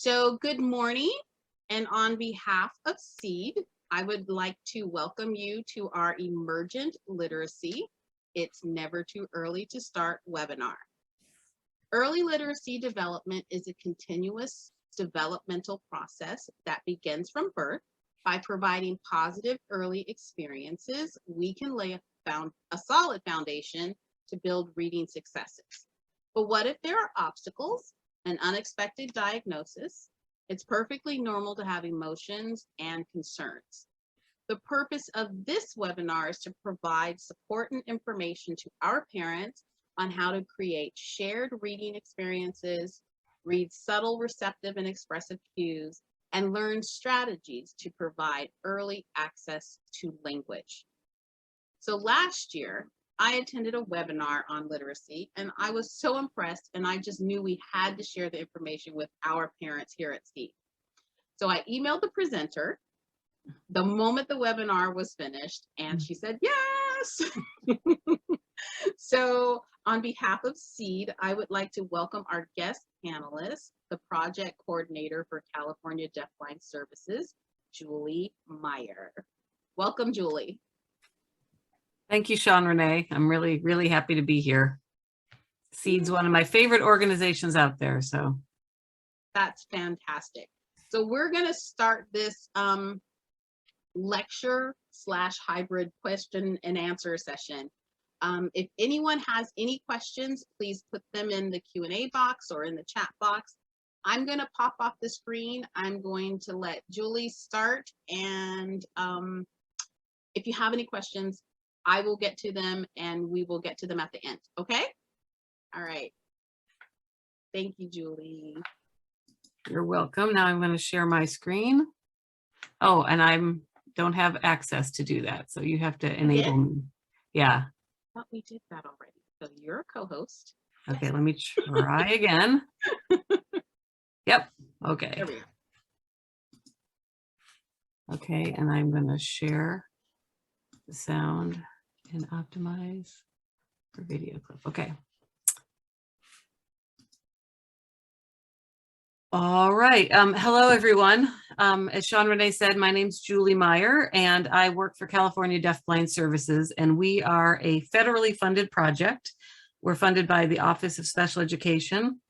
So good morning, and on behalf of CEID, I would like to welcome you to our Emergent Literacy, It's Never Too Early to Start webinar. Early literacy development is a continuous developmental process that begins from birth. By providing positive early experiences, we can lay a solid foundation to build reading successes. But what if there are obstacles, an unexpected diagnosis? It's perfectly normal to have emotions and concerns. The purpose of this webinar is to provide support and information to our parents on how to create shared reading experiences, read subtle, receptive, and expressive cues, and learn strategies to provide early access to language. So last year, I attended a webinar on literacy, and I was so impressed, and I just knew we had to share the information with our parents here at CEID. So I emailed the presenter the moment the webinar was finished, and she said, yes. So on behalf of CEID, I would like to welcome our guest panelist, the project coordinator for California Deafblind Services, Julie Maier. Welcome, Julie. Thank you, Sean Renee. I'm really happy to be here. CEID's one of my favorite organizations out there, so. That's fantastic. So we're gonna start this lecture/hybrid question and answer session. If anyone has any questions, please put them in the Q&A box or in the chat box. I'm gonna pop off the screen. I'm going to let Julie start, and if you have any questions, I will get to them and we will get to them at the end, okay? All right. Thank you, Julie. You're welcome. Now I'm going to share my screen. Oh, and I don't have access to do that, so you have to enable me. Yeah. I thought we did that already. So you're a co-host. Okay, let me try again. Yep. Okay. There we go. Okay, and I'm going to share the sound and optimize for video clip. Okay. All right. Hello, everyone. As Sean Renee said, my name's Julie Meyer, and I work for California Deafblind Services, and we are a federally funded project. We're funded by the Office of Special Education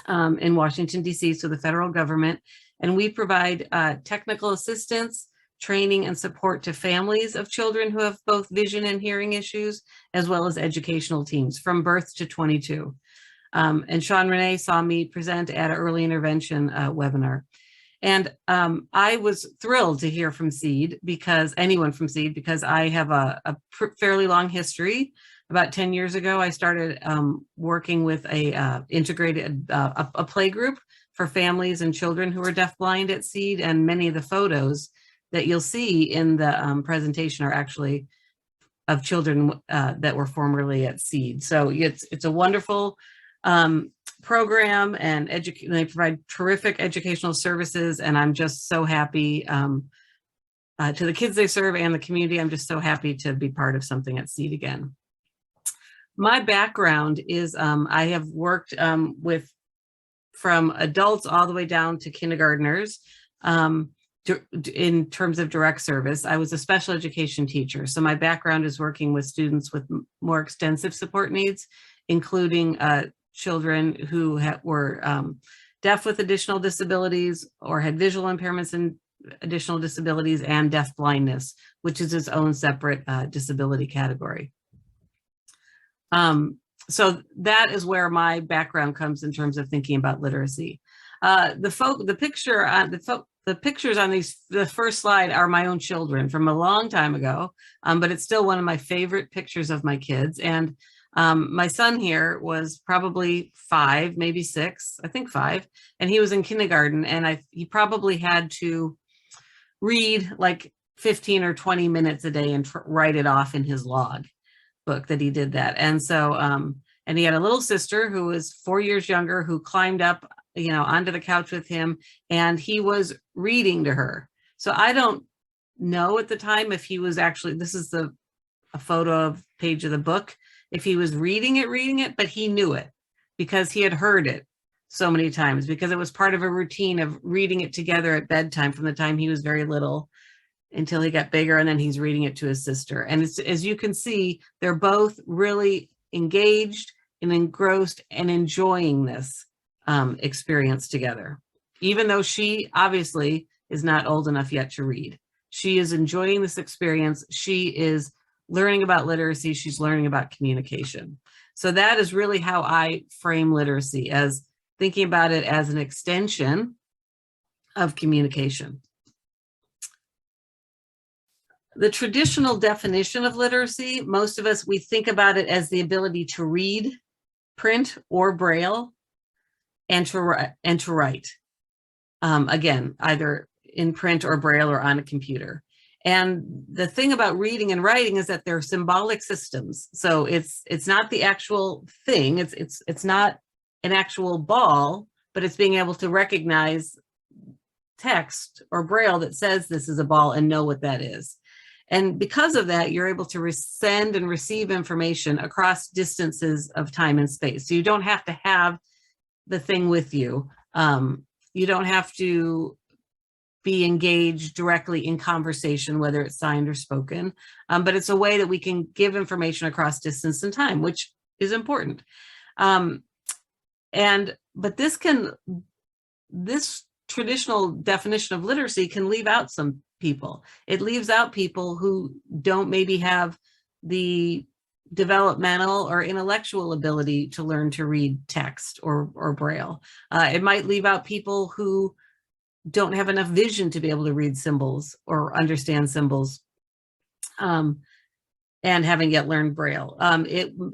in Washington, D.C., so the federal government, and we provide technical assistance, training, and support to families of children who have both vision and hearing issues, as well as educational teams from birth to 22. And Sean Renee saw me present at an early intervention webinar. And I was thrilled to hear from CEID, because anyone from CEID, because I have a fairly long history. About 10 years ago, I started working with a integrated a play group for families and children who are deafblind at CEID, and many of the photos that you'll see in the presentation are actually of children that were formerly at CEID. So it's a wonderful program, and they provide terrific educational services, and I'm just so happy to the kids they serve and the community. I'm just so happy to be part of something at CEID again. My background is I have worked from adults all the way down to kindergartners. In terms of direct service, I was a special education teacher. So my background is working with students with more extensive support needs, including children who were deaf with additional disabilities or had visual impairments and additional disabilities, and deaf blindness, which is its own separate disability category. So that is where my background comes in terms of thinking about literacy. The pictures on the first slide are my own children from a long time ago, but it's still one of my favorite pictures of my kids. And my son here was probably 5, maybe 6, I think 5, and he was in kindergarten, and he probably had to read like 15 or 20 minutes a day and write it off in his log book that he did that. And so, and he had a little sister who was 4 years younger, who climbed up, onto the couch with him, and he was reading to her. So I don't know at the time if he was actually, this is a photo of page of the book, if he was reading it, but he knew it because he had heard it so many times because it was part of a routine of reading it together at bedtime from the time he was very little until he got bigger, and then he's reading it to his sister. And it's, as you can see, they're both really engaged and engrossed and enjoying this experience together. Even though she obviously is not old enough yet to read. She is enjoying this experience. She is learning about literacy. She's learning about communication. So that is really how I frame literacy, as thinking about it as an extension of communication. The traditional definition of literacy, most of us, we think about it as the ability to read, print, or braille, and to write. Again, either in print or braille or on a computer. And the thing about reading and writing is that they're symbolic systems. So it's not the actual thing. It's not an actual ball, but it's being able to recognize text or braille that says this is a ball and know what that is. And because of that, you're able to send and receive information across distances of time and space. So you don't have to have the thing with you. You don't have to be engaged directly in conversation, whether it's signed or spoken, but it's a way that we can give information across distance and time, which is important. But this traditional definition of literacy can leave out some people. It leaves out people who don't maybe have the developmental or intellectual ability to learn to read text or braille. It might leave out people who don't have enough vision to be able to read symbols or understand symbols, and haven't yet learned braille.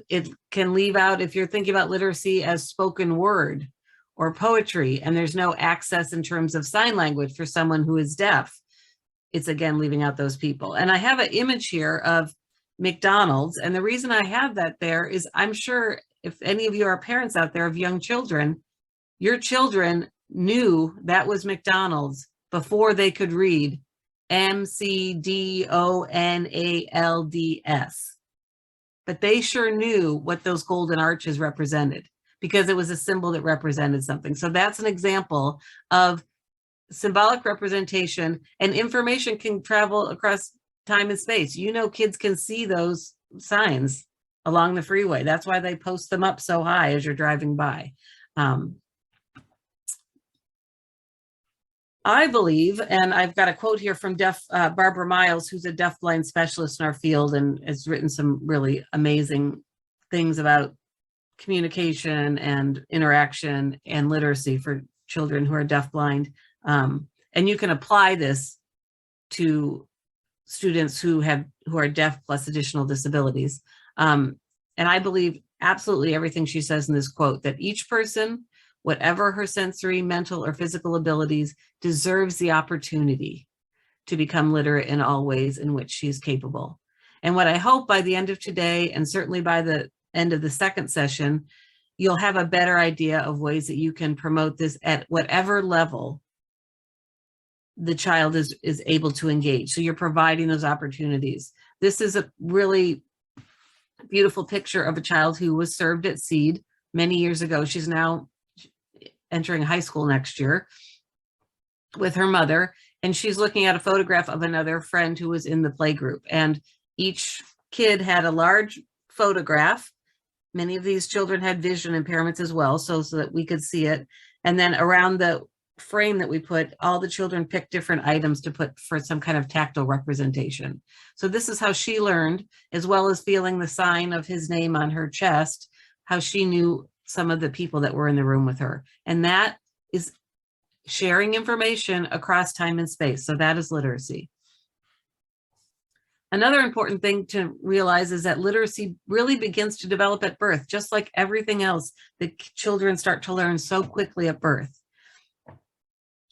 It can leave out, if you're thinking about literacy as spoken word or poetry, and there's no access in terms of sign language for someone who is deaf, it's again leaving out those people. And I have an image here of McDonald's, and the reason I have that there is I'm sure if any of you are parents out there of young children, your children knew that was McDonald's before they could read McDonalds. But they sure knew what those golden arches represented because it was a symbol that represented something. So that's an example of symbolic representation, and information can travel across time and space. You know, kids can see those signs along the freeway. That's why they post them up so high as you're driving by. I believe, and I've got a quote here from Barbara Miles, who's a deafblind specialist in our field and has written some really amazing things about communication and interaction and literacy for children who are deafblind. And you can apply this to students who are deaf plus additional disabilities. And I believe absolutely everything she says in this quote, that each person, whatever her sensory, mental, or physical abilities, deserves the opportunity to become literate in all ways in which she's capable. And what I hope by the end of today, and certainly by the end of the second session, you'll have a better idea of ways that you can promote this at whatever level the child is able to engage. So you're providing those opportunities. This is a really beautiful picture of a child who was served at CEID many years ago. She's now entering high school next year with her mother, and she's looking at a photograph of another friend who was in the play group, and each kid had a large photograph. Many of these children had vision impairments as well, so that we could see it. And then around the frame that we put, all the children picked different items to put for some kind of tactile representation. So this is how she learned, as well as feeling the sign of his name on her chest, how she knew some of the people that were in the room with her. And that is sharing information across time and space. So that is literacy. Another important thing to realize is that literacy really begins to develop at birth. Just like everything else, the children start to learn so quickly at birth.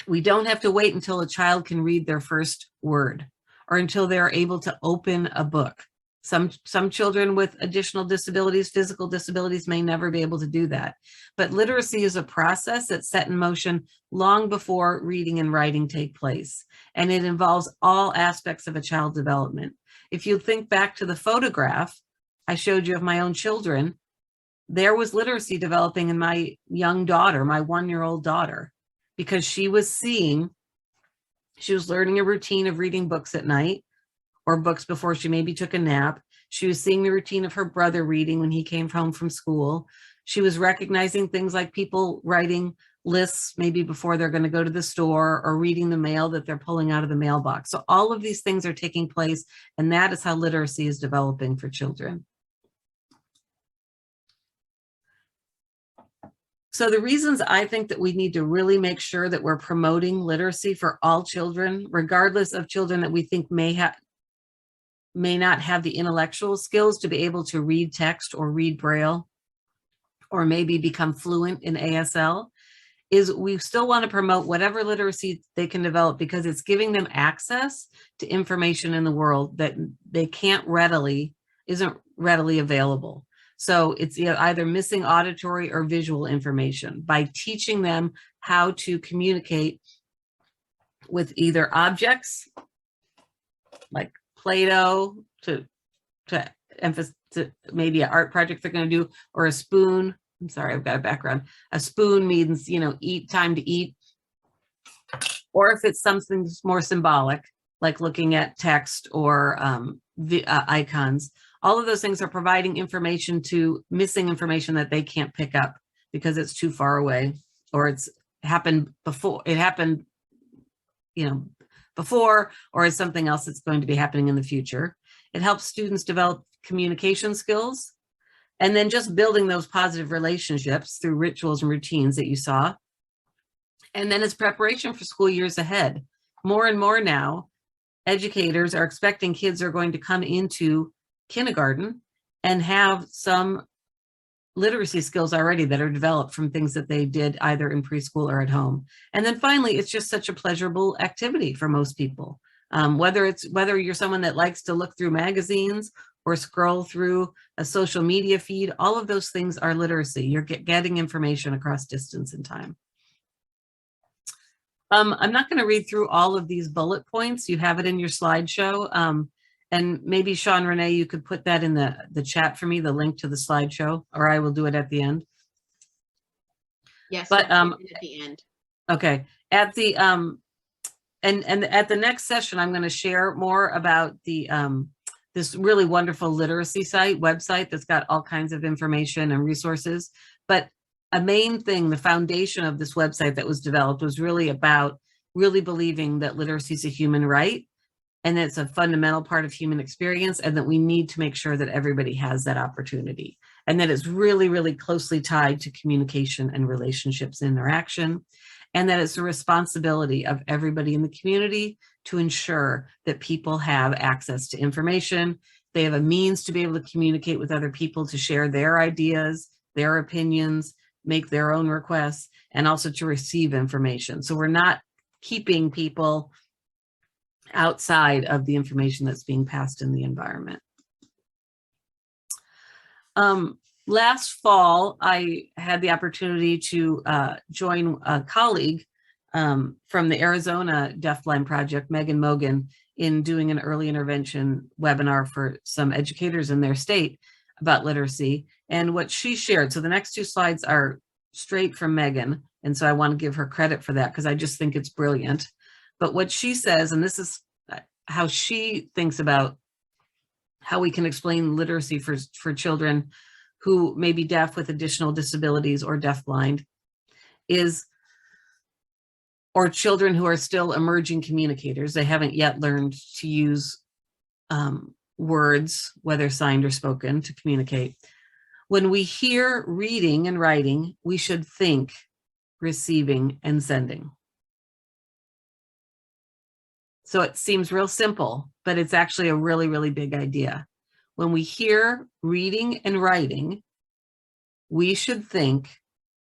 We don't have to wait until a child can read their first word or until they're able to open a book. Some children with additional disabilities, physical disabilities, may never be able to do that. But literacy is a process that's set in motion long before reading and writing take place. And it involves all aspects of a child's development. If you think back to the photograph I showed you of my own children, there was literacy developing in my young daughter, my 1-year-old daughter, because she was learning a routine of reading books at night or books before she maybe took a nap. She was seeing the routine of her brother reading when he came home from school. She was recognizing things like people writing lists maybe before they're going to go to the store, or reading the mail that they're pulling out of the mailbox. So all of these things are taking place, and that is how literacy is developing for children. So the reasons I think that we need to really make sure that we're promoting literacy for all children, regardless of children that we think may not have the intellectual skills to be able to read text or read Braille, or maybe become fluent in ASL, is we still want to promote whatever literacy they can develop, because it's giving them access to information in the world that they isn't readily available. So it's either missing auditory or visual information. By teaching them how to communicate with either objects like Play-Doh, to emphasize maybe an art project they're going to do, or a spoon. I'm sorry, I've got a background. A spoon means, eat, time to eat. Or if it's something more symbolic, like looking at text or icons, all of those things are providing information to missing information that they can't pick up because it's too far away, or it's happened before. It happened, before, or is something else that's going to be happening in the future. It helps students develop communication skills, and then just building those positive relationships through rituals and routines that you saw. And then it's preparation for school years ahead. More and more now, educators are expecting kids are going to come into kindergarten and have some literacy skills already that are developed from things that they did either in preschool or at home. And then finally, it's just such a pleasurable activity for most people. Whether you're someone that likes to look through magazines or scroll through a social media feed, all of those things are literacy. You're getting information across distance and time. I'm not going to read through all of these bullet points. You have it in your slideshow. And maybe Sean Renee, you could put that in the chat for me, the link to the slideshow, or I will do it at the end. Yes, but at the end. Okay. At the and at the next session, I'm going to share more about the this really wonderful literacy website that's got all kinds of information and resources. But a main thing, the foundation of this website that was developed was really about really believing that literacy is a human right, and it's a fundamental part of human experience, and that we need to make sure that everybody has that opportunity, and that it's really, really closely tied to communication and relationships and interaction, and that it's a responsibility of everybody in the community to ensure that people have access to information. They have a means to be able to communicate with other people, to share their ideas, their opinions, make their own requests, and also to receive information. So we're not keeping people outside of the information that's being passed in the environment. Last fall, I had the opportunity to join a colleague from the Arizona Deafblind Project, Megan Mogan, in doing an early intervention webinar for some educators in their state about literacy. And what she shared, so the next two slides are straight from Megan, and so I want to give her credit for that because I just think it's brilliant. But what she says, and this is how she thinks about how we can explain literacy for children who may be deaf with additional disabilities or deafblind, or children who are still emerging communicators. They haven't yet learned to use words, whether signed or spoken, to communicate. When we hear reading and writing, we should think receiving and sending. So it seems real simple, but it's actually a really, really big idea. When we hear reading and writing, we should think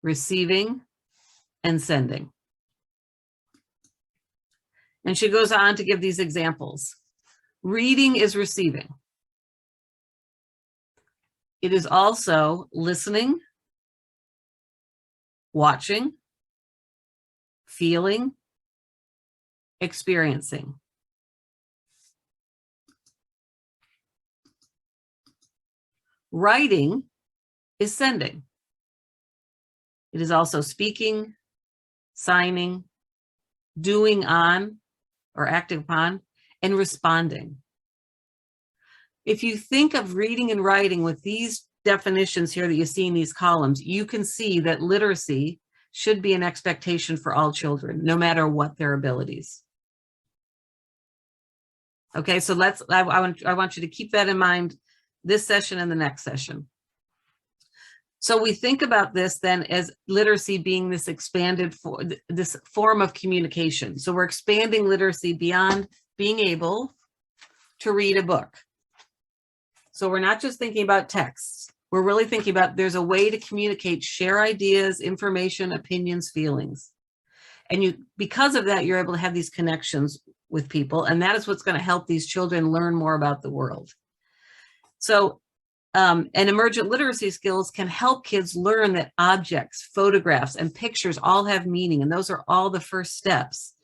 receiving and sending. And she goes on to give these examples. Reading is receiving. It is also listening, watching, feeling, experiencing. Writing is sending. It is also speaking, signing, doing on or acting upon, and responding. If you think of reading and writing with these definitions here that you see in these columns, you can see that literacy should be an expectation for all children, no matter what their abilities. Okay, so I want you to keep that in mind this session and the next session. So we think about this then as literacy being this expanded this form of communication. So we're expanding literacy beyond being able to read a book. So we're not just thinking about texts. We're really thinking about there's a way to communicate, share ideas, information, opinions, feelings. And because of that, you're able to have these connections with people. And that is what's going to help these children learn more about the world. So, and emergent literacy skills can help kids learn that objects, photographs, and pictures all have meaning. And those are all the first steps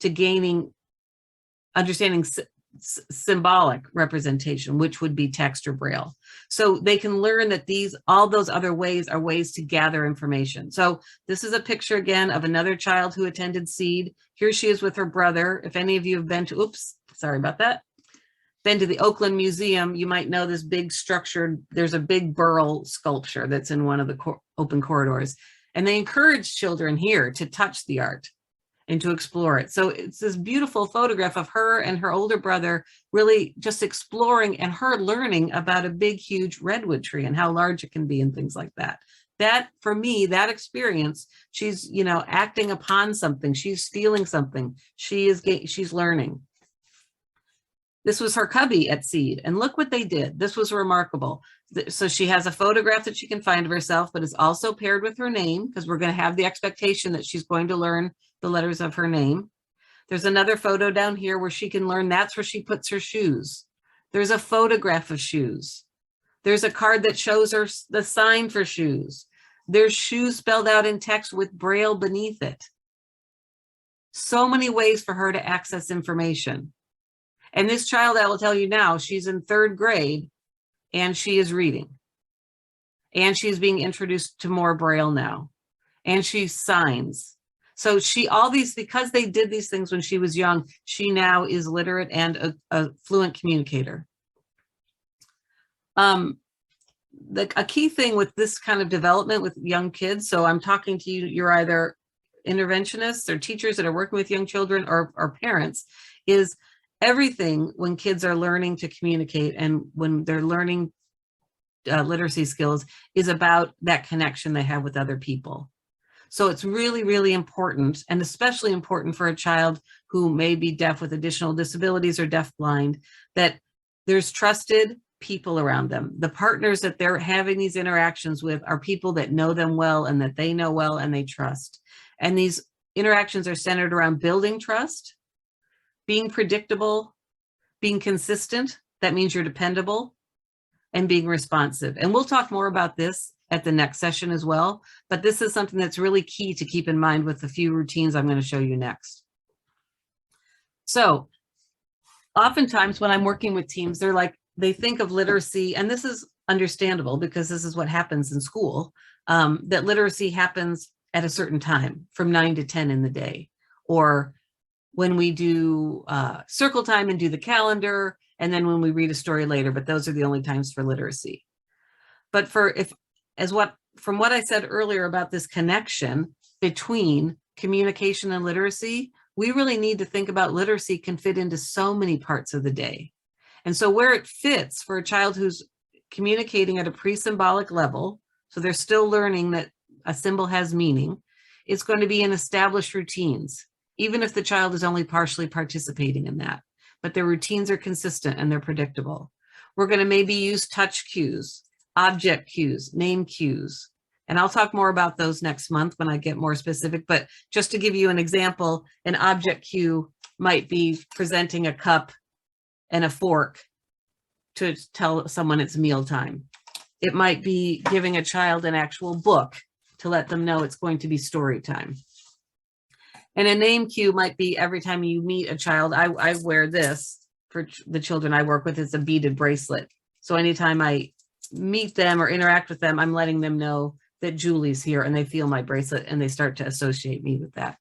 to understanding symbolic representation, which would be text or braille. So they can learn that all those other ways are ways to gather information. So this is a picture again of another child who attended CEID. Here she is with her brother. If any of you have been to, sorry about that, been to the Oakland Museum, you might know this big structure. There's a big burl sculpture that's in one of the open corridors. And they encourage children here to touch the art and to explore it. So it's this beautiful photograph of her and her older brother really just exploring and her learning about a big, huge redwood tree and how large it can be and things like that. That, for me, that experience, she's, acting upon something. She's feeling something. She's learning. This was her cubby at CEID, and look what they did. This was remarkable. So she has a photograph that she can find of herself, but it's also paired with her name because we're going to have the expectation that she's going to learn the letters of her name. There's another photo down here where she can learn that's where she puts her shoes. There's a photograph of shoes. There's a card that shows her the sign for shoes. There's shoes spelled out in text with braille beneath it. So many ways for her to access information. And this child, I will tell you now, she's in 3rd grade and she is reading. And she's being introduced to more braille now. And she signs. So because they did these things when she was young, she now is literate and a fluent communicator. A key thing with this kind of development with young kids, so I'm talking to you, you're either interventionists or teachers that are working with young children or parents, is everything when kids are learning to communicate and when they're learning literacy skills is about that connection they have with other people. So it's really, really important, and especially important for a child who may be deaf with additional disabilities or deafblind, that there's trusted people around them. The partners that they're having these interactions with are people that know them well and that they know well and they trust. And these interactions are centered around building trust, being predictable, being consistent. That means you're dependable, and being responsive. And we'll talk more about this at the next session as well. But this is something that's really key to keep in mind with the few routines I'm going to show you next. So oftentimes when I'm working with teams, they think of literacy, and this is understandable because this is what happens in school, that literacy happens at a certain time from 9 to 10 in the day, or when we do circle time and do the calendar, and then when we read a story later, but those are the only times for literacy. But from what I said earlier about this connection between communication and literacy, we really need to think about literacy can fit into so many parts of the day. And so where it fits for a child who's communicating at a pre-symbolic level, so they're still learning that a symbol has meaning, it's going to be in established routines, even if the child is only partially participating in that. But their routines are consistent and they're predictable. We're going to maybe use touch cues, object cues, name cues. And I'll talk more about those next month when I get more specific. But just to give you an example, an object cue might be presenting a cup and a fork to tell someone it's mealtime. It might be giving a child an actual book to let them know it's going to be story time. And a name cue might be every time you meet a child. I wear this for the children I work with. It's a beaded bracelet. So anytime I meet them or interact with them, I'm letting them know that Julie's here, and they feel my bracelet and they start to associate me with that.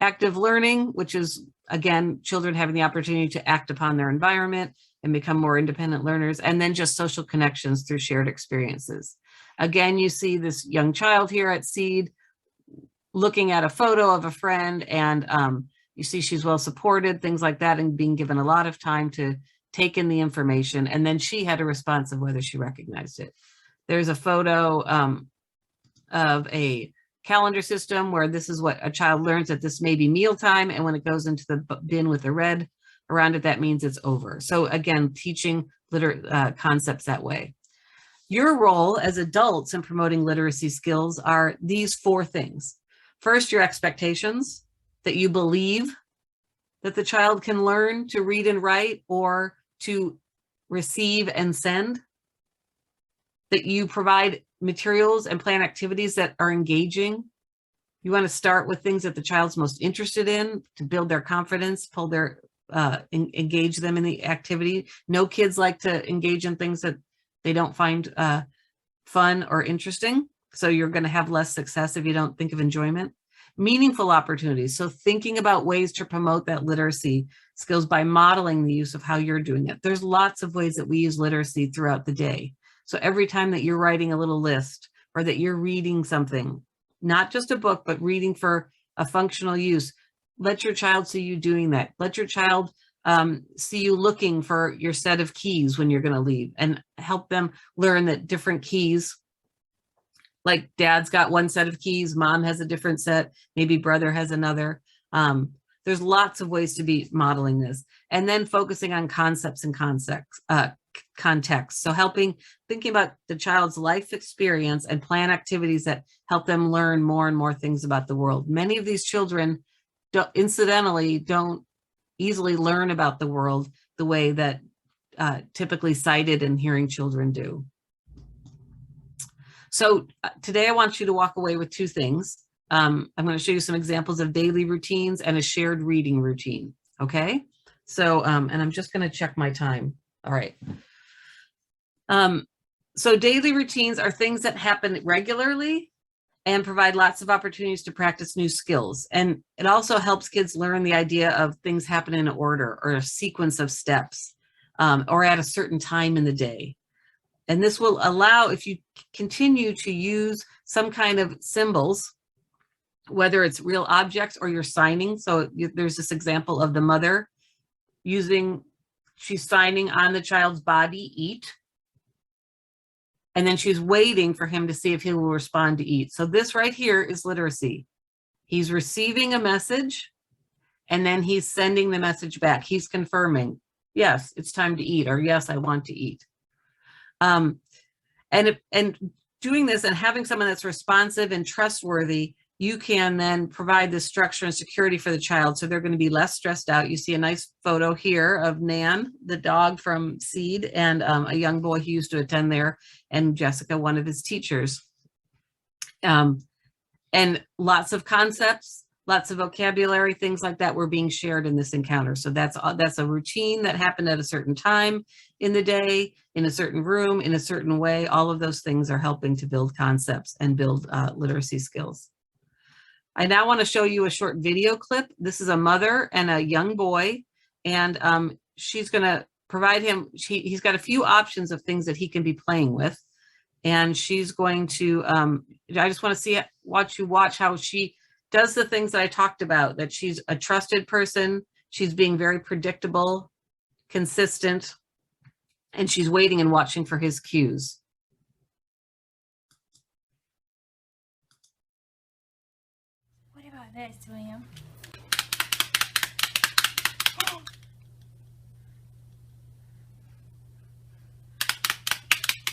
Active learning, which is, again, children having the opportunity to act upon their environment and become more independent learners. And then just social connections through shared experiences. Again, you see this young child here at CEID looking at a photo of a friend, and you see she's well supported, things like that, and being given a lot of time to take in the information. And then she had a response of whether she recognized it. There's a photo of a calendar system where this is what a child learns, that this may be mealtime, and when it goes into the bin with the red around it, that means it's over. So again, teaching concepts that way. Your role as adults in promoting literacy skills are these 4 things. First, your expectations, that you believe that the child can learn to read and write or to receive and send, that you provide materials and plan activities that are engaging. You want to start with things that the child's most interested in to build their confidence, engage them in the activity. No kids like to engage in things that they don't find fun or interesting. So you're going to have less success if you don't think of enjoyment. Meaningful opportunities. So thinking about ways to promote that literacy skills by modeling the use of how you're doing it. There's lots of ways that we use literacy throughout the day. So every time that you're writing a little list or that you're reading something, not just a book, but reading for a functional use, let your child see you doing that. Let your child see you looking for your set of keys when you're going to leave, and help them learn that different keys, like dad's got one set of keys, mom has a different set, maybe brother has another. There's lots of ways to be modeling this. And then focusing on concepts and context. So thinking about the child's life experience and plan activities that help them learn more and more things about the world. Many of these children incidentally don't easily learn about the world the way that typically sighted and hearing children do. So today I want you to walk away with 2 things. I'm going to show you some examples of daily routines and a shared reading routine. Okay. So, and I'm just going to check my time. All right. So daily routines are things that happen regularly and provide lots of opportunities to practice new skills. And it also helps kids learn the idea of things happen in order or a sequence of steps, or at a certain time in the day. And this will allow, if you continue to use some kind of symbols, whether it's real objects or you're signing. So there's this example of the mother she's signing on the child's body, eat. And then she's waiting for him to see if he will respond to eat. So this right here is literacy. He's receiving a message, and then he's sending the message back. He's confirming, yes, it's time to eat, or yes, I want to eat. And doing this and having someone that's responsive and trustworthy, you can then provide the structure and security for the child, so they're going to be less stressed out. You see a nice photo here of Nan, the dog from CEID, and a young boy who used to attend there, and Jessica, one of his teachers. And lots of concepts, lots of vocabulary, things like that were being shared in this encounter. So that's a routine that happened at a certain time in the day, in a certain room, in a certain way. All of those things are helping to build concepts and build literacy skills. I now want to show you a short video clip. This is a mother and a young boy, and she's going to provide him, he's got a few options of things that he can be playing with. And she's going to, I just want to watch how she does the things that I talked about, that she's a trusted person, she's being very predictable, consistent, and she's waiting and watching for his cues. What about this, William?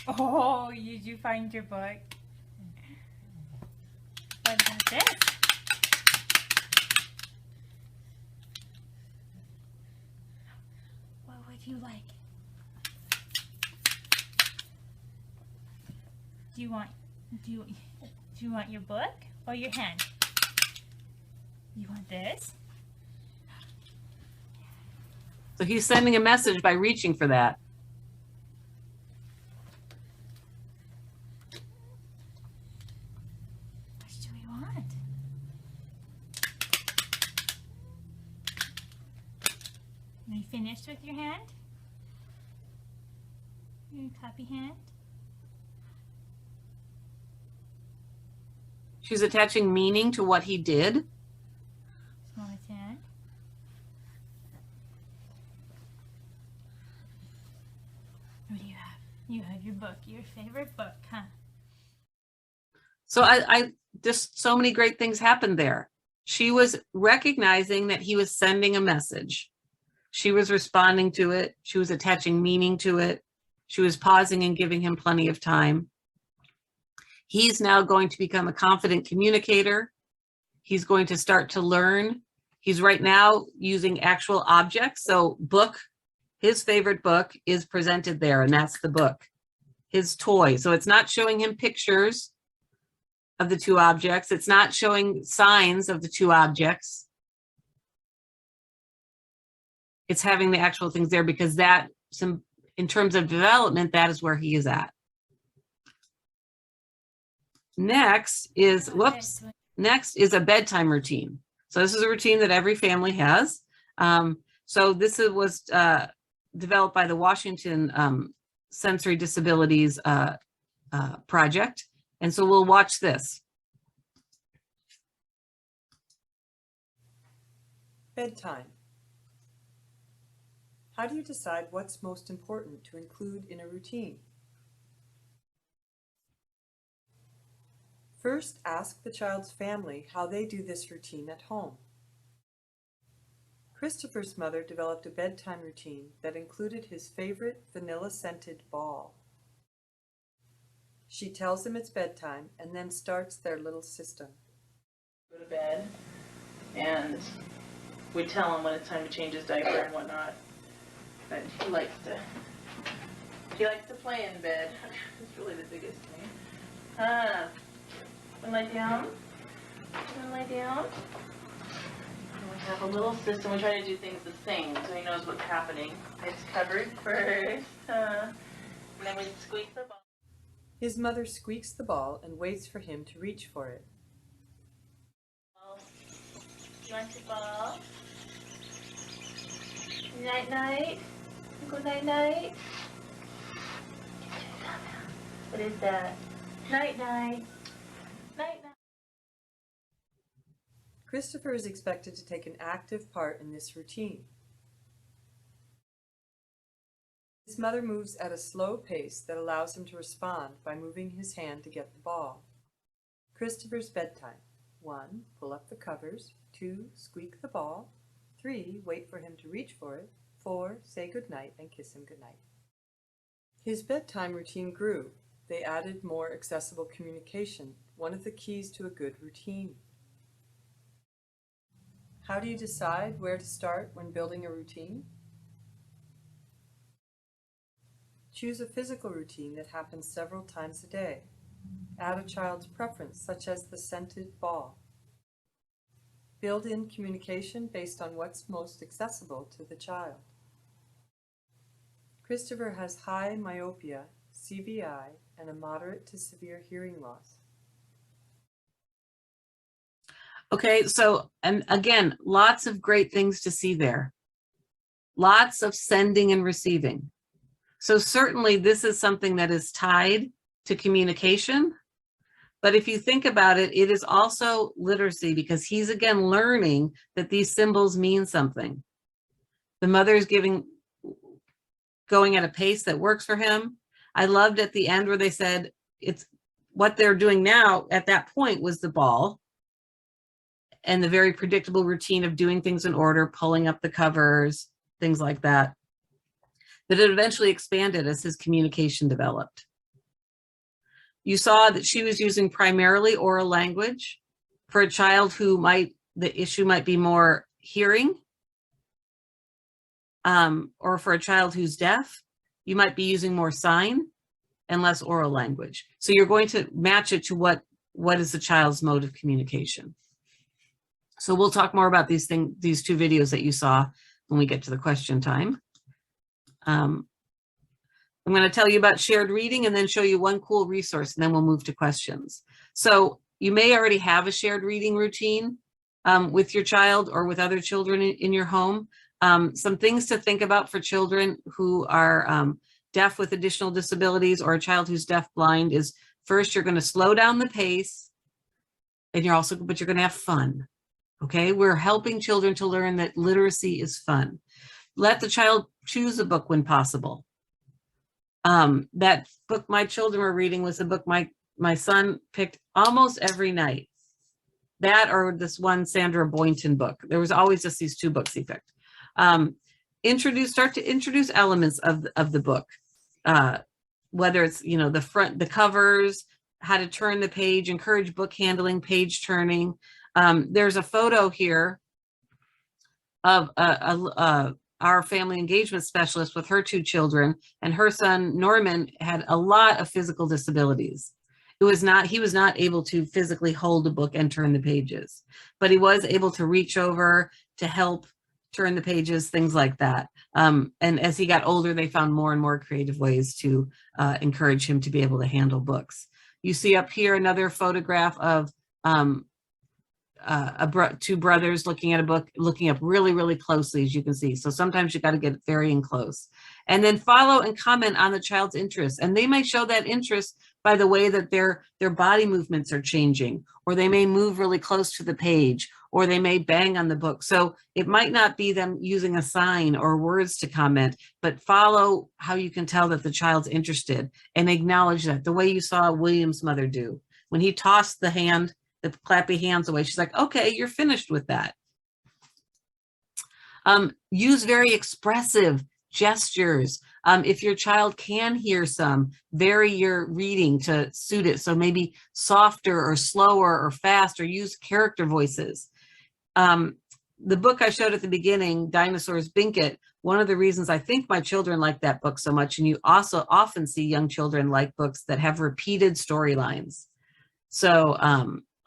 Oh, did you find your book? What about this? What would you like? Do you want your book or your hand? You want this? So he's sending a message by reaching for that. finished with your hand? Your clappy hand? She's attaching meaning to what he did. Small his hand. What do you have? You have your book, your favorite book, huh? So I just, so many great things happened there. She was recognizing that he was sending a message. She was responding to it. She was attaching meaning to it. She was pausing and giving him plenty of time. He's now going to become a confident communicator. He's going to start to learn. He's right now using actual objects. So book, his favorite book is presented there, and that's the book, his toy. So it's not showing him pictures of the two objects. It's not showing signs of the two objects. It's having the actual things there, because that, in terms of development, that is where he is at. Next is, whoops, next is a bedtime routine. So this is a routine that every family has. So this was developed by the Washington Sensory Disabilities Project. And so we'll watch this. Bedtime. How do you decide what's most important to include in a routine? First, ask the child's family how they do this routine at home. Christopher's mother developed a bedtime routine that included his favorite vanilla-scented ball. She tells him it's bedtime and then starts their little system. Go to bed, and we tell him when it's time to change his diaper and whatnot. But he likes to play in bed. It's really the biggest thing. Wanna lie down? Wanna lie down? And we have a little system. We try to do things the same so he knows what's happening. It's covered first, and then we squeak the ball. His mother squeaks the ball and waits for him to reach for it. You want your ball? Night night. Go night night. What is that? Night night. Night night. Christopher is expected to take an active part in this routine. His mother moves at a slow pace that allows him to respond by moving his hand to get the ball. Christopher's bedtime. 1. Pull up the covers. 2. Squeak the ball. 3. Wait for him to reach for it. 4. Say goodnight and kiss him goodnight. His bedtime routine grew. They added more accessible communication, one of the keys to a good routine. How do you decide where to start when building a routine? Choose a physical routine that happens several times a day. Add a child's preference, such as the scented ball. Build in communication based on what's most accessible to the child. Christopher has high myopia, CVI, and a moderate to severe hearing loss. Okay, so, and again, lots of great things to see there. Lots of sending and receiving. So certainly this is something that is tied to communication. But if you think about it, it is also literacy, because he's again learning that these symbols mean something. The mother's going at a pace that works for him. I loved at the end where they said it's what they're doing now at that point was the ball and the very predictable routine of doing things in order, pulling up the covers, things like that. But it eventually expanded as his communication developed. You saw that she was using primarily oral language. For a child who the issue might be more hearing, or for a child who's deaf, you might be using more sign and less oral language. So you're going to match it to what is the child's mode of communication. So we'll talk more about these two videos that you saw when we get to the question time. I'm going to tell you about shared reading and then show you one cool resource, and then we'll move to questions. So you may already have a shared reading routine with your child or with other children in your home. Some things to think about for children who are deaf with additional disabilities, or a child who's deafblind, is first, you're going to slow down the pace, and but you're going to have fun. Okay, we're helping children to learn that literacy is fun. Let the child choose a book when possible. That book my children were reading was a book my son picked almost every night. That or this one Sandra Boynton book. There was always just these two books he picked. Start to introduce elements of the book, whether it's, you know, the covers, how to turn the page, encourage book handling, page turning. There's a photo here of our family engagement specialist with her two children, and her son Norman had a lot of physical disabilities. He was not able to physically hold a book and turn the pages, but he was able to reach over to help turn the pages, things like that. And as he got older, they found more and more creative ways to encourage him to be able to handle books. You see up here another photograph of two brothers looking at a book, looking up really, really closely, as you can see. So sometimes you got to get very in close. And then follow and comment on the child's interests. And they may show that interest by the way that their body movements are changing, or they may move really close to the page, or they may bang on the book. So it might not be them using a sign or words to comment, but follow how you can tell that the child's interested, and acknowledge that, the way you saw William's mother do. When he tossed the clappy hands away, she's like, okay, you're finished with that. Use very expressive gestures. If your child can hear some, vary your reading to suit it. So maybe softer or slower or fast, or use character voices. The book I showed at the beginning, Dinosaurs Binkit, one of the reasons I think my children like that book so much, and you also often see young children like books that have repeated storylines. So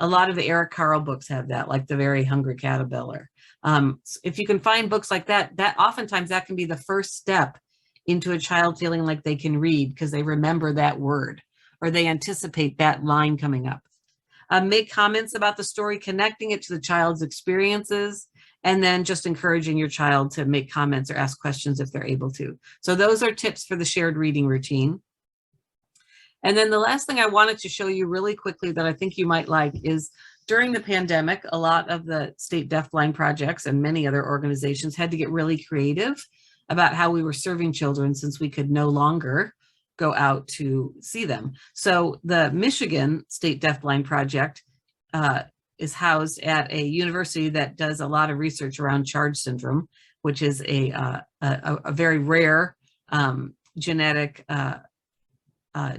a lot of the Eric Carle books have that, like The Very Hungry Caterpillar. If you can find books like that, oftentimes that can be the first step into a child feeling like they can read, because they remember that word, or they anticipate that line coming up. Make comments about the story, connecting it to the child's experiences, and then just encouraging your child to make comments or ask questions if they're able to. So those are tips for the shared reading routine. And then the last thing I wanted to show you really quickly that I think you might like is, during the pandemic, a lot of the state deafblind projects and many other organizations had to get really creative about how we were serving children, since we could no longer go out to see them. So the Michigan State Deafblind Project is housed at a university that does a lot of research around Charge syndrome, which is a very rare genetic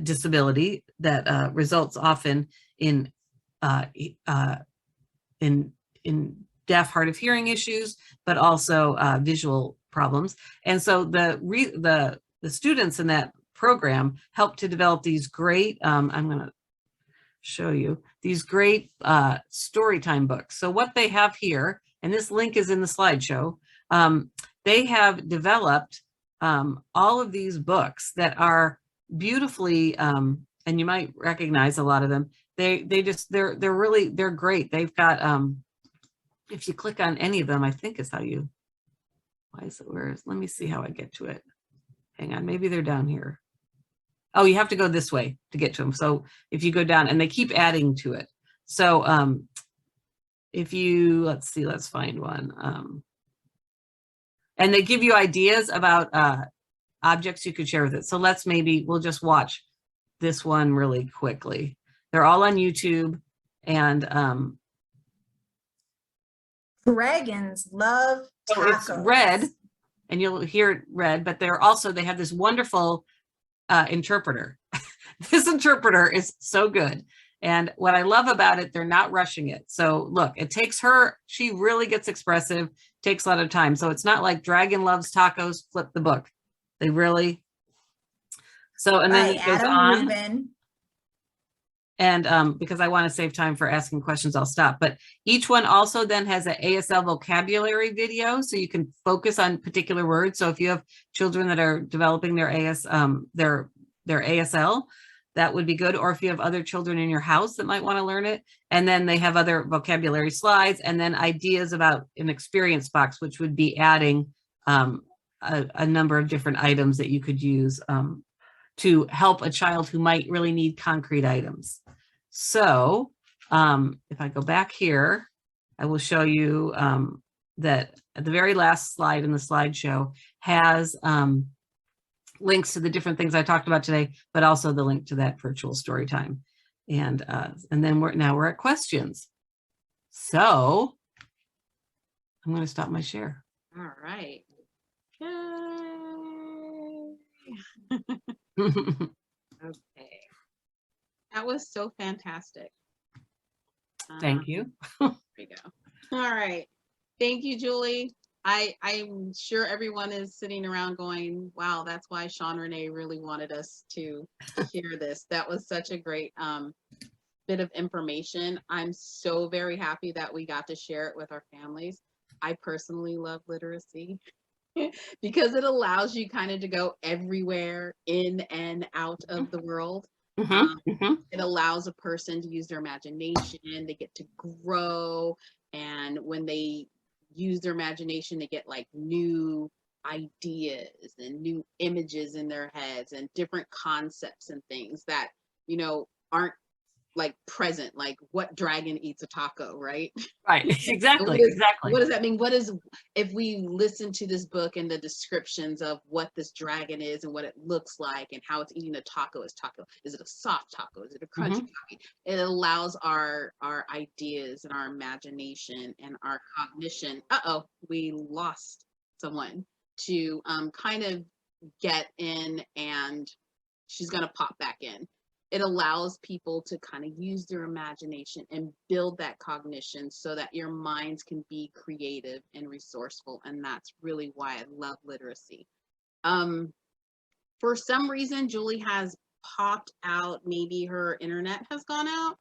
disability that results often in deaf, hard of hearing issues, but also visual problems. And so the students in that program helped to develop these great, I'm going to show you, these great story time books. So what they have here, and this link is in the slideshow, they have developed all of these books that are beautifully, and you might recognize a lot of them. They're great. They've got, if you click on any of them, I think is how you, let me see how I get to it. Hang on, maybe they're down here. Oh, you have to go this way to get to them. So if you go down, and they keep adding to it. So if you, let's see, let's find one. And they give you ideas about objects you could share with it. So we'll just watch this one really quickly. They're all on YouTube, and dragons love tacos. So it's red, and you'll hear it red, but they have this wonderful interpreter. This interpreter is so good. And what I love about it, they're not rushing it. So look, it takes her, she really gets expressive, takes a lot of time. So it's not like Dragon Loves Tacos, flip the book. They really, so, and then it goes on. Rubin. And because I want to save time for asking questions, I'll stop. But each one also then has an ASL vocabulary video, so you can focus on particular words. So if you have children that are developing their ASL, that would be good. Or if you have other children in your house that might want to learn it. And then they have other vocabulary slides, and then ideas about an experience box, which would be adding a number of different items that you could use to help a child who might really need concrete items. So if I go back here, I will show you that the very last slide in the slideshow has links to the different things I talked about today, but also the link to that virtual story time. And then we're at questions. So I'm going to stop my share. All right. Yay. Okay. That was so fantastic. Thank you. There we go. All right. Thank you, Julie. I'm sure everyone is sitting around going, wow, that's why Sean Renee really wanted us to hear this. That was such a great bit of information. I'm so very happy that we got to share it with our families. I personally love literacy because it allows you kind of to go everywhere in and out of the world. It allows a person to use their imagination. They get to grow, and when they use their imagination, they get like new ideas and new images in their heads and different concepts and things that, you know, aren't like present, like what dragon eats a taco, right? Right, exactly, exactly. What does that mean? What is, if we listen to this book and the descriptions of what this dragon is and what it looks like and how it's eating a taco, is it a soft taco? Is it a crunchy taco? It allows our ideas and our imagination and our cognition, we lost someone, to kind of get in, and she's gonna pop back in. It allows people to kind of use their imagination and build that cognition so that your minds can be creative and resourceful. And that's really why I love literacy. For some reason, Julie has popped out. Maybe her internet has gone out,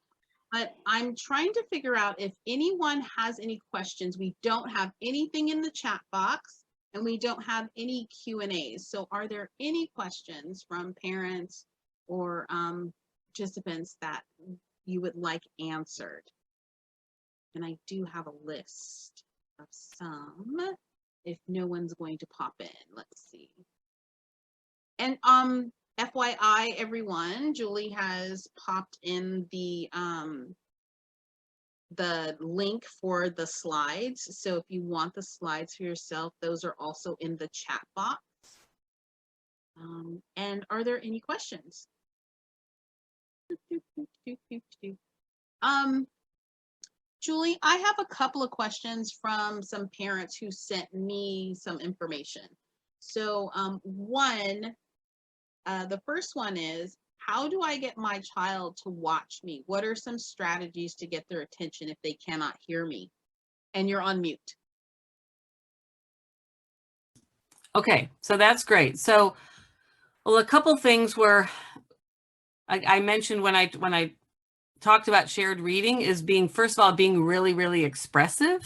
but I'm trying to figure out if anyone has any questions. We don't have anything in the chat box and we don't have any Q&As. So are there any questions from parents or participants that you would like answered? And I do have a list of some, if no one's going to pop in. Let's see. And FYI, everyone, Julie has popped in the link for the slides. So if you want the slides for yourself, those are also in the chat box. And are there any questions? Julie, I have a couple of questions from some parents who sent me some information. So the first one is, how do I get my child to watch me? What are some strategies to get their attention if they cannot hear me? And you're on mute. Okay, so that's great. So, well, a couple things where I mentioned when I talked about shared reading is being, first of all, being really, really expressive.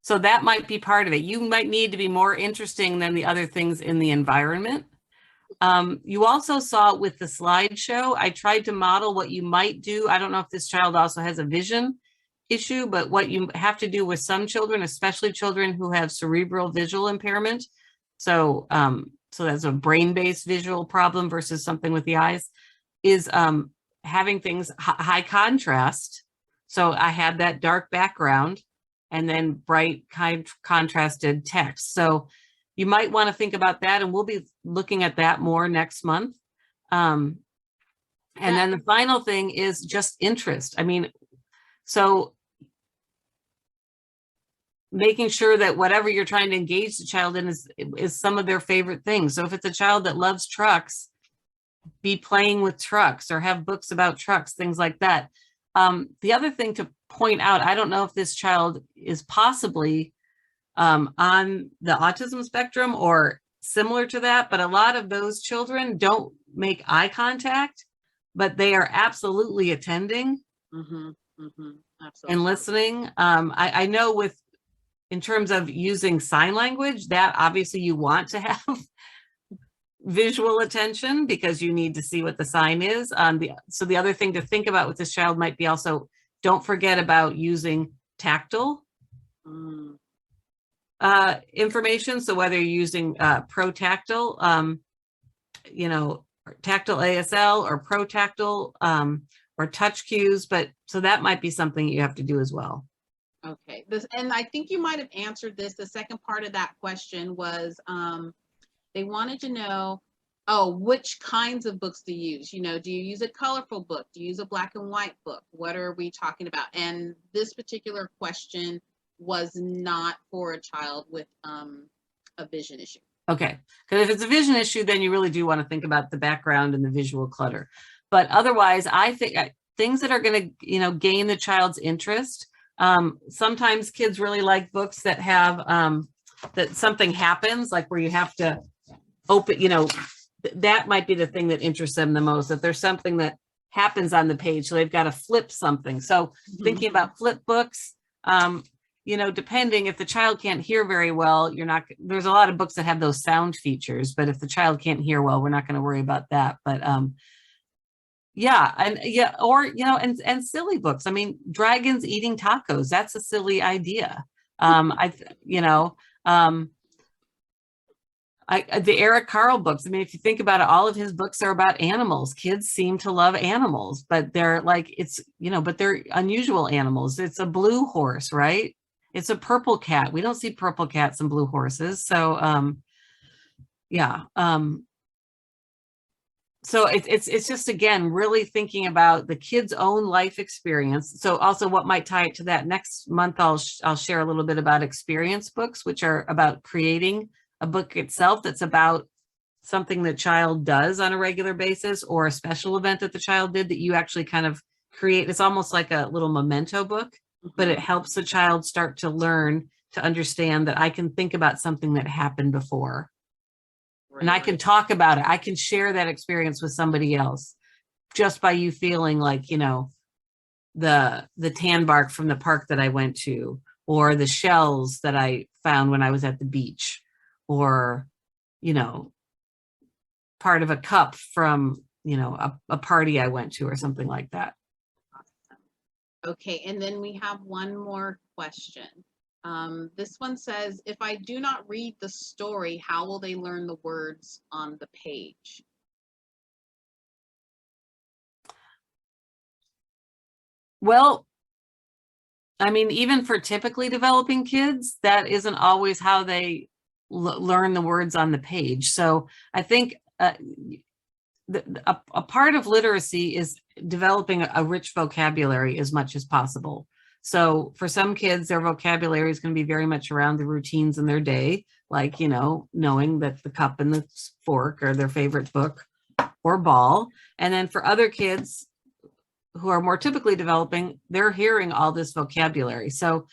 So that might be part of it. You might need to be more interesting than the other things in the environment. You also saw with the slideshow, I tried to model what you might do. I don't know if this child also has a vision issue, but what you have to do with some children, especially children who have cerebral visual impairment. So, so that's a brain-based visual problem versus something with the eyes, is having things high contrast. So I had that dark background and then bright contrasted text. So you might want to think about that, and we'll be looking at that more next month. And then the final thing is just interest. I mean, so making sure that whatever you're trying to engage the child in is some of their favorite things. So if it's a child that loves trucks, be playing with trucks or have books about trucks, things like that. The other thing to point out, I don't know if this child is possibly on the autism spectrum or similar to that, but a lot of those children don't make eye contact, but they are absolutely attending Absolutely. and listening. I know in terms of using sign language, that obviously you want to have visual attention because you need to see what the sign is. So the other thing to think about with this child might be also, don't forget about using tactile. information. So whether you're using ProTactile, you know, Tactile ASL or ProTactile, or touch cues, but so that might be something you have to do as well. Okay, and I think you might have answered this. The second part of that question was they wanted to know, oh, which kinds of books to use. You know, do you use a colorful book? Do you use a black and white book? What are we talking about? And this particular question was not for a child with a vision issue. Okay, because if it's a vision issue, then you really do want to think about the background and the visual clutter. But otherwise, I think things that are going to, you know, gain the child's interest. Sometimes kids really like books that have that something happens, like where you have to open, you know, that might be the thing that interests them the most, that there's something that happens on the page, so they've got to flip something. So thinking about flip books, you know, depending if the child can't hear very well, there's a lot of books that have those sound features, but if the child can't hear well, we're not going to worry about that. But yeah, or, you know, and silly books. I mean, dragons eating tacos, that's a silly idea. The Eric Carle books, I mean, if you think about it, all of his books are about animals. Kids seem to love animals, but they're like, it's, you know, but they're unusual animals. It's a blue horse, right? It's a purple cat. We don't see purple cats and blue horses. So, yeah. So it's just, again, really thinking about the kid's own life experience. So also what might tie it to that, next month, I'll share a little bit about experience books, which are about creating a book itself that's about something the child does on a regular basis, or a special event that the child did that you actually kind of create. It's almost like a little memento book, but it helps the child start to learn to understand that I can think about something that happened before. Right. And I can talk about it. I can share that experience with somebody else just by you feeling like, you know, the tan bark from the park that I went to, or the shells that I found when I was at the beach, or, you know, part of a cup from, you know, a party I went to, or something like that. Awesome. Okay, and then we have one more question. This one says, if I do not read the story, how will they learn the words on the page? Well, I mean, even for typically developing kids, that isn't always how they learn the words on the page. So I think a part of literacy is developing a rich vocabulary as much as possible. So for some kids, their vocabulary is going to be very much around the routines in their day, like, you know, knowing that the cup and the fork are their favorite book or ball. And then for other kids who are more typically developing, they're hearing all this vocabulary. So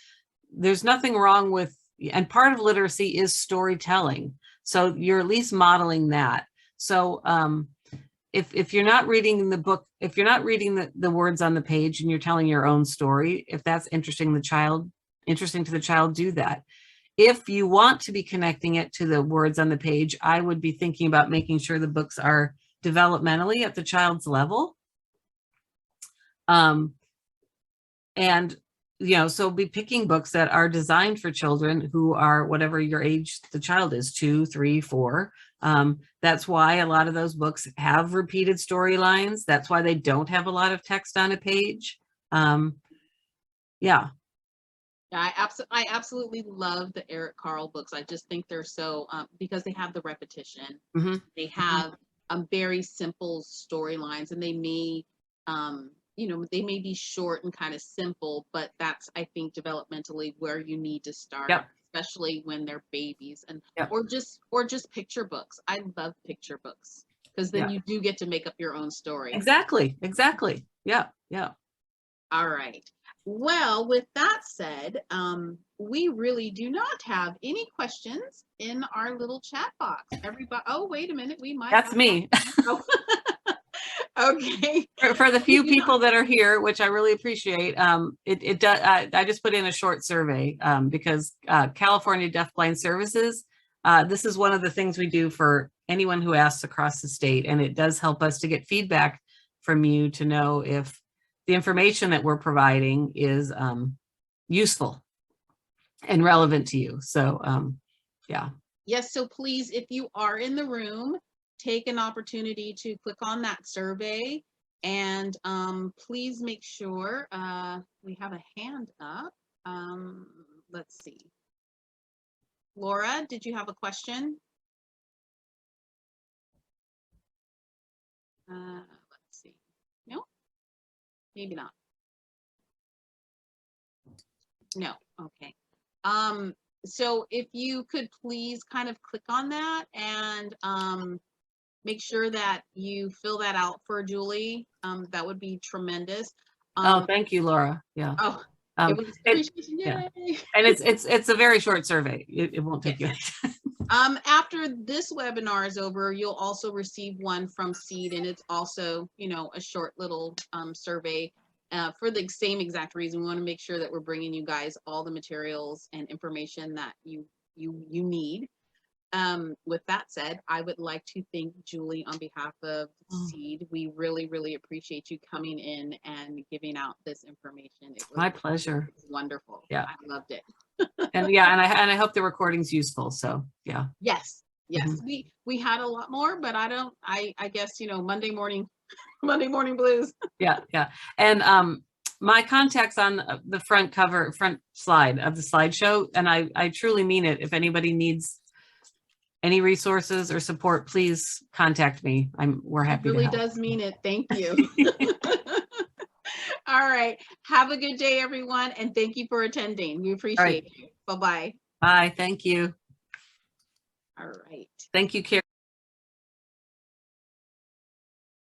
there's nothing wrong with, and part of literacy is storytelling. So you're at least modeling that. So if you're not reading the book, if you're not reading the words on the page and you're telling your own story, if that's interesting to the child, do that. If you want to be connecting it to the words on the page, I would be thinking about making sure the books are developmentally at the child's level. And, you know, so be picking books that are designed for children who are whatever your age the child is, 2, 3, 4. That's why a lot of those books have repeated storylines. That's why they don't have a lot of text on a page. Yeah. I absolutely love the Eric Carle books. I just think they're so, because they have the repetition. Mm-hmm. They have very simple storylines, and they may, you know, they may be short and kind of simple, but that's, I think, developmentally where you need to start. Yep. Especially when they're babies, and yep. or just picture books. I love picture books, because then you do get to make up your own story. Exactly. Yeah. All right. Well, with that said, we really do not have any questions in our little chat box. Everybody, oh, wait a minute, we might. That's me. Okay. For the few people that are here, which I really appreciate, it does. I just put in a short survey because California Deafblind Services, this is one of the things we do for anyone who asks across the state, and it does help us to get feedback from you to know if the information that we're providing is useful. and relevant to you. So yeah. Yes, so please, if you are in the room, take an opportunity to click on that survey, and please make sure we have a hand up. Let's see. Laura, did you have a question? Let's see. No, maybe not. No, okay. So if you could please kind of click on that and make sure that you fill that out for Julie. That would be tremendous. Oh, thank you, Laura. Yeah. Oh, Um, it was appreciation. yeah. Yay. And it's a very short survey. It won't take you. After this webinar is over, you'll also receive one from CEID, and it's also, you know, a short little survey for the same exact reason. We want to make sure that we're bringing you guys all the materials and information that you need. With that said, I would like to thank Julie on behalf of CEID. We really, really appreciate you coming in and giving out this information. It was My pleasure. wonderful. Yeah. I loved it. And yeah, and I hope the recording's useful. So yeah. Yes. Yes. Mhm. We had a lot more, but I guess, you know, Monday morning blues. Yeah, yeah. And my contact's on the front slide of the slideshow, and I truly mean it. If anybody needs any resources or support, please contact me. We're happy It really to help. does mean it. Thank you. All right. Have a good day, everyone, and thank you for attending. We appreciate you. Bye-bye. Bye. Thank you. All right. Thank you, Carrie.